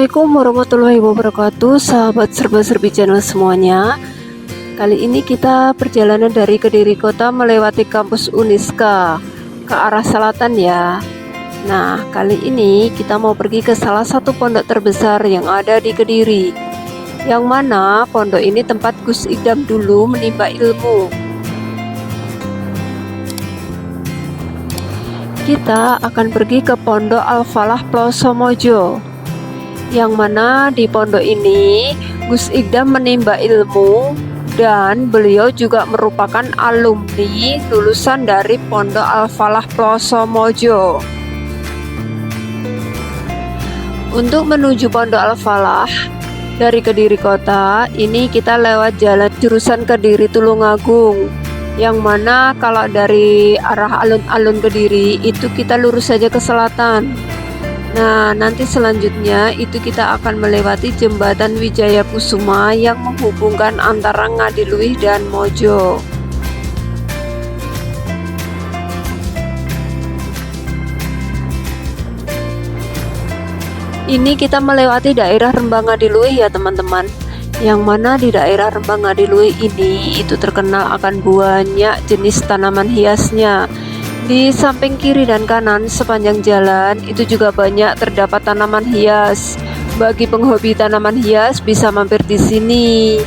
Assalamualaikum warahmatullahi wabarakatuh, sahabat serba-serbi channel semuanya. Kali ini kita perjalanan dari Kediri Kota melewati kampus Uniska ke arah selatan ya. Nah, kali ini kita mau pergi ke salah satu pondok terbesar yang ada di Kediri, yang mana pondok ini tempat Gus Idam dulu menimba ilmu. Kita akan pergi ke Pondok Al-Falah Ploso Mojo, yang mana di pondok ini Gus Idam menimba ilmu dan beliau juga merupakan alumni lulusan dari Pondok Al-Falah Ploso Mojo. Untuk menuju Pondok Al-Falah dari Kediri Kota, ini kita lewat jalan jurusan Kediri Tulungagung, yang mana kalau dari arah alun-alun Kediri itu kita lurus saja ke selatan. Nah, nanti selanjutnya itu kita akan melewati jembatan Wijaya Kusuma yang menghubungkan antara Ngadiluih dan Mojo. Ini kita melewati daerah Rembang Ngadiluih ya teman-teman. Yang mana di daerah Rembang Ngadiluih ini itu terkenal akan banyak jenis tanaman hiasnya. Di samping kiri dan kanan sepanjang jalan itu juga banyak terdapat tanaman hias. Bagi penghobi tanaman hias bisa mampir di sini.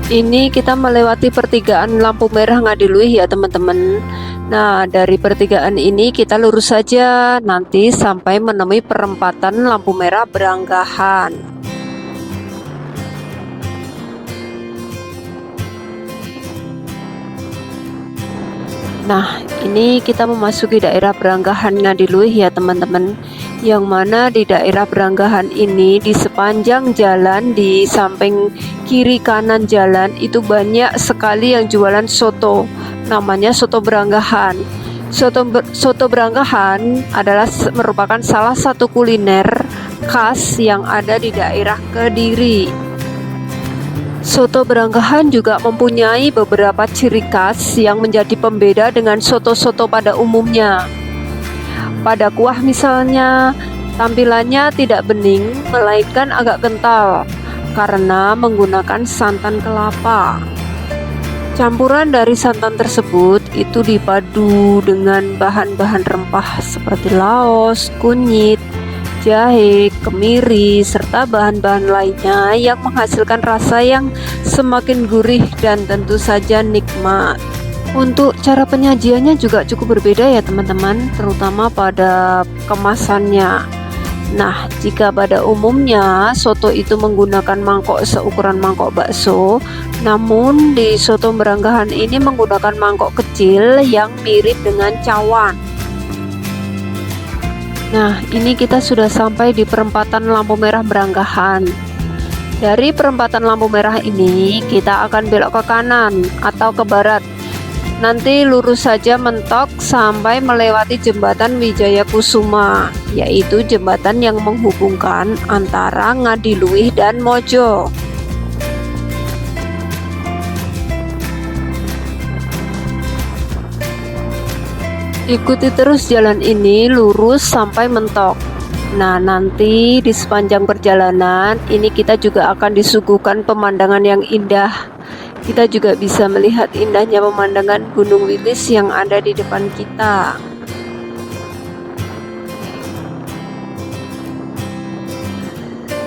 Ini kita melewati pertigaan lampu merah Ngadiluih ya teman-teman. Nah, dari pertigaan ini kita lurus saja nanti sampai menemui perempatan lampu merah Beranggahan. Nah, ini kita memasuki daerah Beranggahan Ngadiluih ya teman-teman. Yang mana di daerah Beranggahan ini di sepanjang jalan di samping kiri kanan jalan itu banyak sekali yang jualan soto. Namanya soto Beranggahan. Soto Beranggahan adalah merupakan salah satu kuliner khas yang ada di daerah Kediri. Soto Beranggahan juga mempunyai beberapa ciri khas yang menjadi pembeda dengan soto-soto pada umumnya. Pada kuah misalnya, tampilannya tidak bening, melainkan agak kental karena menggunakan santan kelapa. Campuran dari santan tersebut itu dipadu dengan bahan-bahan rempah seperti laos, kunyit, jahe, kemiri, serta bahan-bahan lainnya yang menghasilkan rasa yang semakin gurih dan tentu saja nikmat. Untuk cara penyajiannya juga cukup berbeda ya teman-teman, terutama pada kemasannya. Nah, jika pada umumnya soto itu menggunakan mangkok seukuran mangkok bakso, namun di soto Beranggahan ini menggunakan mangkok kecil yang mirip dengan cawan. Nah, ini kita sudah sampai di perempatan lampu merah Beranggahan. Dari perempatan lampu merah ini kita akan belok ke kanan atau ke barat. Nanti lurus saja mentok sampai melewati jembatan Wijaya Kusuma, yaitu jembatan yang menghubungkan antara Ngadiluih dan Mojo. Ikuti terus jalan ini lurus sampai mentok. Nah, nanti di sepanjang perjalanan ini kita juga akan disuguhkan pemandangan yang indah. Kita juga bisa melihat indahnya pemandangan Gunung Wilis yang ada di depan kita.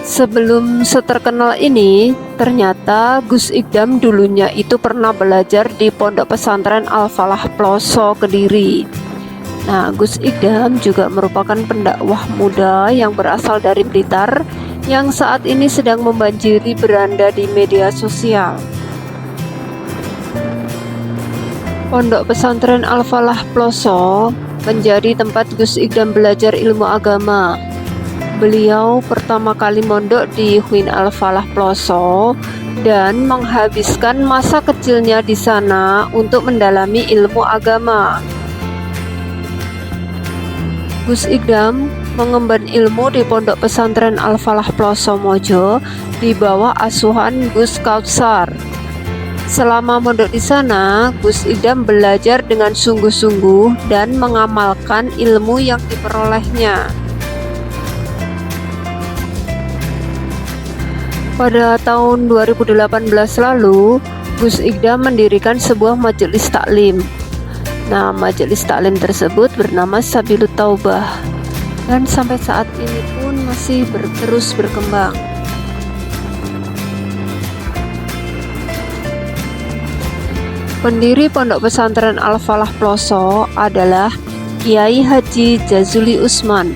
Sebelum seterkenal ini, ternyata Gus Idam dulunya itu pernah belajar di Pondok Pesantren Al-Falah Ploso Kediri. Nah, Gus Idam juga merupakan pendakwah muda yang berasal dari Blitar yang saat ini sedang membanjiri beranda di media sosial. Pondok Pesantren Al-Falah Ploso menjadi tempat Gus Idam belajar ilmu agama. Beliau pertama kali mondok di Huin Al-Falah Ploso dan menghabiskan masa kecilnya di sana untuk mendalami ilmu agama. Gus Idam mengemban ilmu di Pondok Pesantren Al-Falah Ploso Mojo di bawah asuhan Gus Kautsar. Selama mondok di sana, Gus Idam belajar dengan sungguh-sungguh dan mengamalkan ilmu yang diperolehnya. Pada tahun 2018 lalu, Gus Idam mendirikan sebuah majelis taklim. Nah, majelis taklim tersebut bernama Sabilut Taubah dan sampai saat ini pun masih terus berkembang. Pendiri Pondok Pesantren Al-Falah Ploso adalah Kiai Haji Jazuli Usman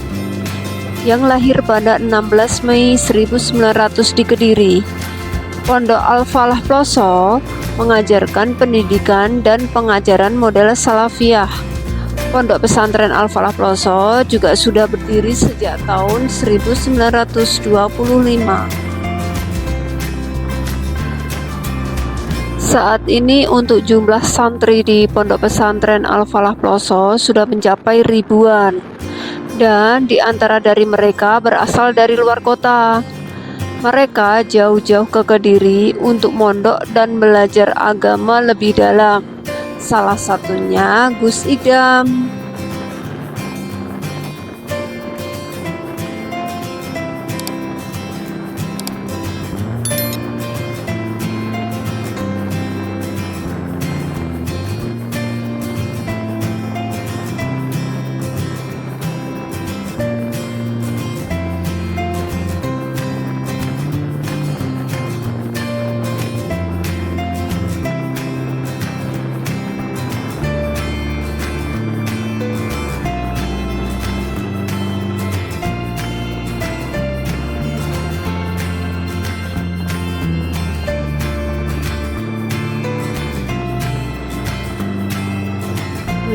yang lahir pada 16 Mei 1900 di Kediri. Pondok Al-Falah Ploso mengajarkan pendidikan dan pengajaran model salafiyah. Pondok Pesantren Al-Falah Ploso juga sudah berdiri sejak tahun 1925. Saat ini untuk jumlah santri di Pondok Pesantren Al-Falah Ploso sudah mencapai ribuan, dan di antara dari mereka berasal dari luar kota. Mereka jauh-jauh ke Kediri untuk mondok dan belajar agama lebih dalam. Salah satunya Gus Idam.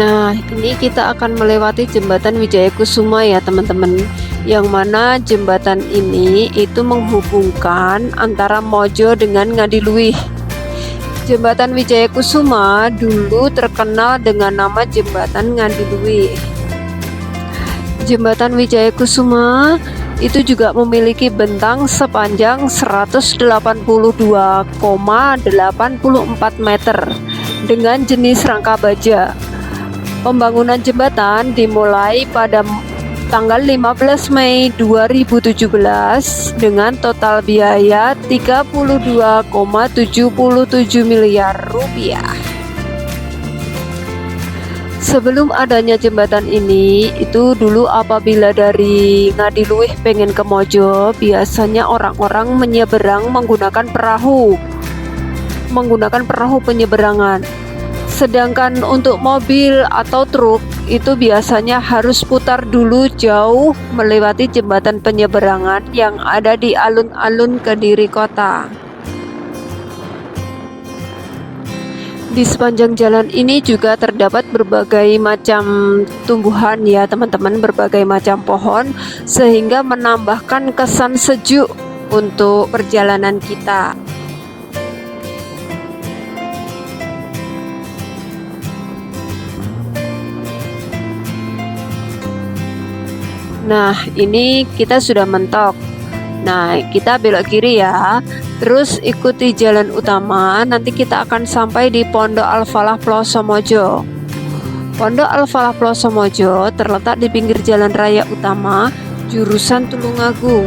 Nah, ini kita akan melewati jembatan Wijaya Kusuma ya teman-teman, yang mana jembatan ini itu menghubungkan antara Mojo dengan Ngadiluih. Jembatan Wijaya Kusuma dulu terkenal dengan nama Jembatan Ngadiluih. Jembatan Wijaya Kusuma itu juga memiliki bentang sepanjang 182,84 meter dengan jenis rangka baja. Pembangunan jembatan dimulai pada tanggal 15 Mei 2017 dengan total biaya 32,77 miliar rupiah. Sebelum adanya jembatan ini, itu dulu apabila dari Ngadiluih pengen ke Mojo, biasanya orang-orang menyeberang menggunakan perahu penyeberangan. Sedangkan untuk mobil atau truk itu biasanya harus putar dulu jauh melewati jembatan penyeberangan yang ada di alun-alun Kediri kota. Di sepanjang jalan ini juga terdapat berbagai macam tumbuhan ya teman-teman, berbagai macam pohon, sehingga menambahkan kesan sejuk untuk perjalanan kita. Nah, ini kita sudah mentok. Nah, kita belok kiri ya. Terus ikuti jalan utama, nanti kita akan sampai di Pondok Al-Falah Ploso Mojo. Pondok Al-Falah Ploso Mojo terletak di pinggir jalan raya utama jurusan Tulungagung.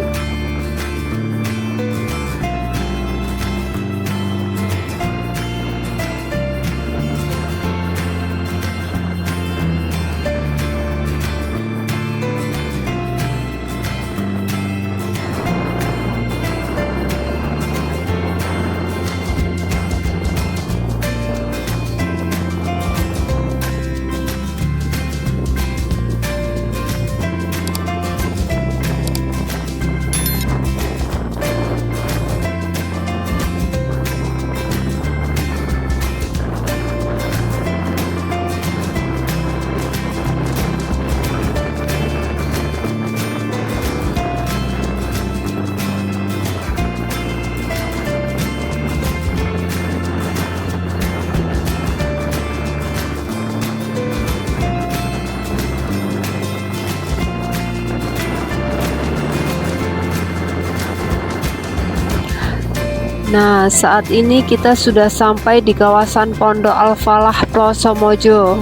Nah, saat ini kita sudah sampai di kawasan Pondok Al-Falah Ploso Mojo.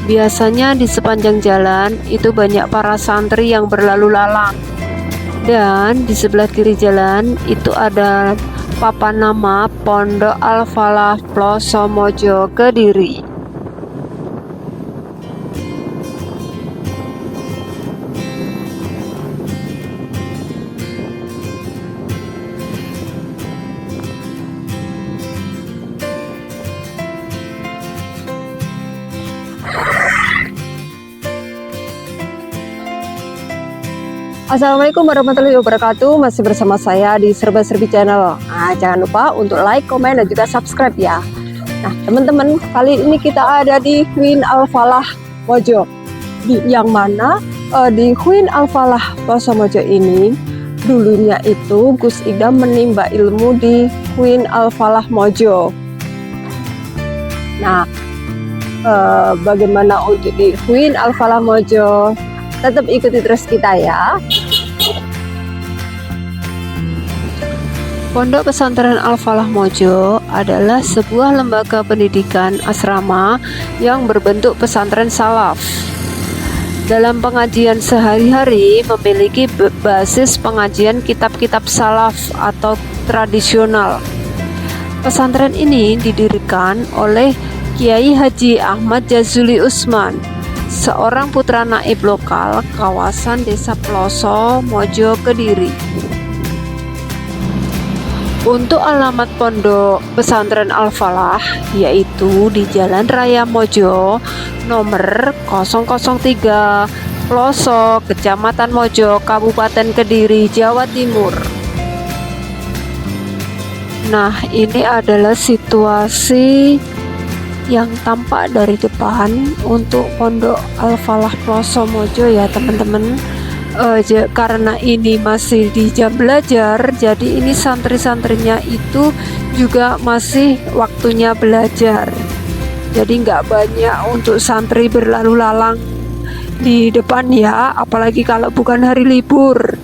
Biasanya di sepanjang jalan itu banyak para santri yang berlalu lalang. Dan di sebelah kiri jalan itu ada papan nama Pondok Al-Falah Ploso Mojo Kediri. Assalamualaikum warahmatullahi wabarakatuh. Masih bersama saya di Serba-Serbi Channel. Nah, jangan lupa untuk like, komen, dan juga subscribe ya. Nah, teman-teman, kali ini kita ada di Queen Al-Falah Mojo. Yang mana di Queen Al-Falah Ploso Mojo ini dulunya itu Gus Idam menimba ilmu di Queen Al-Falah Mojo. Nah, bagaimana untuk di Queen Al-Falah Mojo? Tetap ikuti terus kita ya. Pondok Pesantren Al-Falah Mojo adalah sebuah lembaga pendidikan asrama yang berbentuk pesantren salaf. Dalam pengajian sehari-hari memiliki basis pengajian kitab-kitab salaf atau tradisional. Pesantren ini didirikan oleh Kiai Haji Ahmad Jazuli Usman, seorang putra naib lokal kawasan Desa Ploso Mojo Kediri. Untuk alamat Pondok Pesantren Al-Falah yaitu di Jalan Raya Mojo nomor 003 Ploso, Kecamatan Mojo, Kabupaten Kediri, Jawa Timur. Nah, ini adalah situasi yang tampak dari depan untuk Pondok Al-Falah Ploso Mojo ya teman-teman. Karena ini masih di jam belajar, jadi ini santri-santrinya itu juga masih waktunya belajar, jadi nggak banyak untuk santri berlalu lalang di depan ya, apalagi kalau bukan hari libur.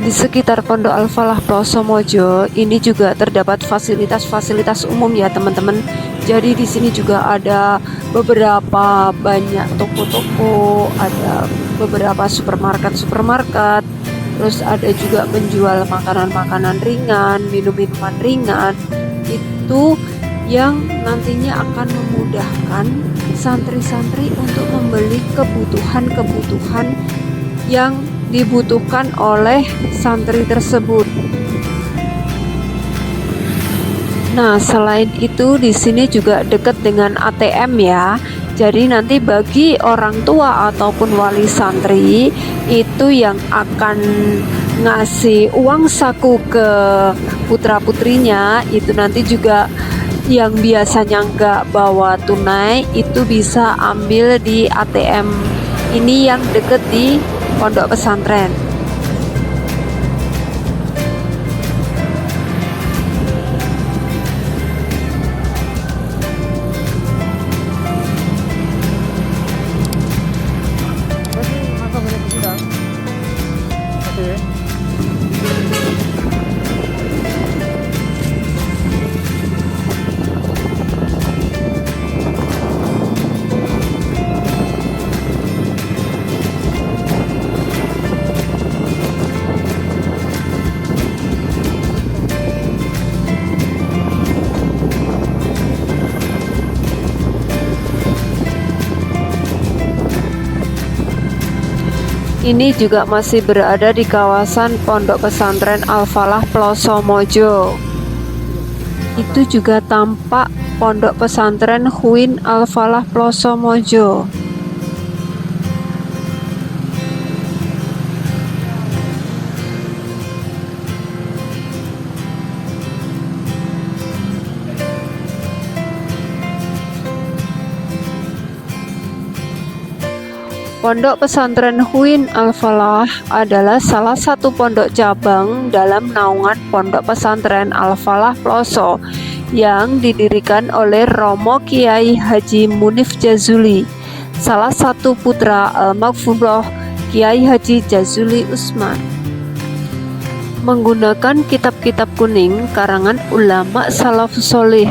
Di sekitar Pondok Al-Falah Ploso Mojo ini juga terdapat fasilitas-fasilitas umum ya teman-teman. Jadi di sini juga ada beberapa banyak toko-toko, ada beberapa supermarket, terus ada juga menjual makanan-makanan ringan, minum-minuman ringan. Itu yang nantinya akan memudahkan santri-santri untuk membeli kebutuhan-kebutuhan yang dibutuhkan oleh santri tersebut. Nah, selain itu di sini juga dekat dengan ATM ya. Jadi nanti bagi orang tua ataupun wali santri itu yang akan ngasih uang saku ke putra-putrinya, itu nanti juga yang biasanya nggak bawa tunai itu bisa ambil di ATM ini yang deket di Pondok Pesantren. Ini juga masih berada di kawasan Pondok Pesantren Al-Falah Ploso Mojo. Itu juga tampak Pondok Pesantren Queen Al-Falah Ploso Mojo. Pondok Pesantren Queen Al-Falah adalah salah satu pondok cabang dalam naungan Pondok Pesantren Al-Falah Ploso yang didirikan oleh Romo Kiai Haji Munif Jazuli, salah satu putra Almarhum Kiai Haji Jazuli Usman. Menggunakan kitab-kitab kuning karangan ulama salafus sholih,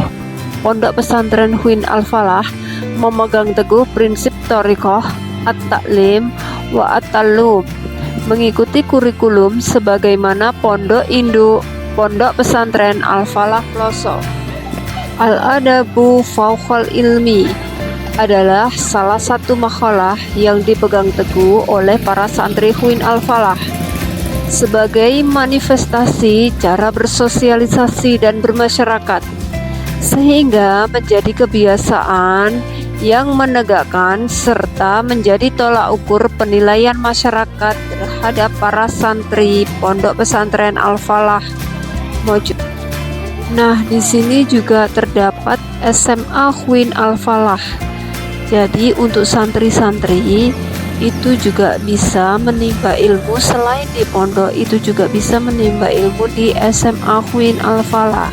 Pondok Pesantren Huin Al-Falah memegang teguh prinsip thariqah at-ta'lim wa at-ta'allum, mengikuti kurikulum sebagaimana pondok induk Pondok Pesantren Al-Falah Ploso. Al-adabu fauqal ilmi adalah salah satu makalah yang dipegang teguh oleh para santri Huin Al-Falah sebagai manifestasi cara bersosialisasi dan bermasyarakat, sehingga menjadi kebiasaan yang menegakkan serta menjadi tolak ukur penilaian masyarakat terhadap para santri Pondok Pesantren Al-Falah Mojud. Nah, di sini juga terdapat SMA Huin Al-Falah. Jadi untuk santri-santri itu juga bisa menimba ilmu, selain di pondok itu juga bisa menimba ilmu di SMA Huin Al-Falah.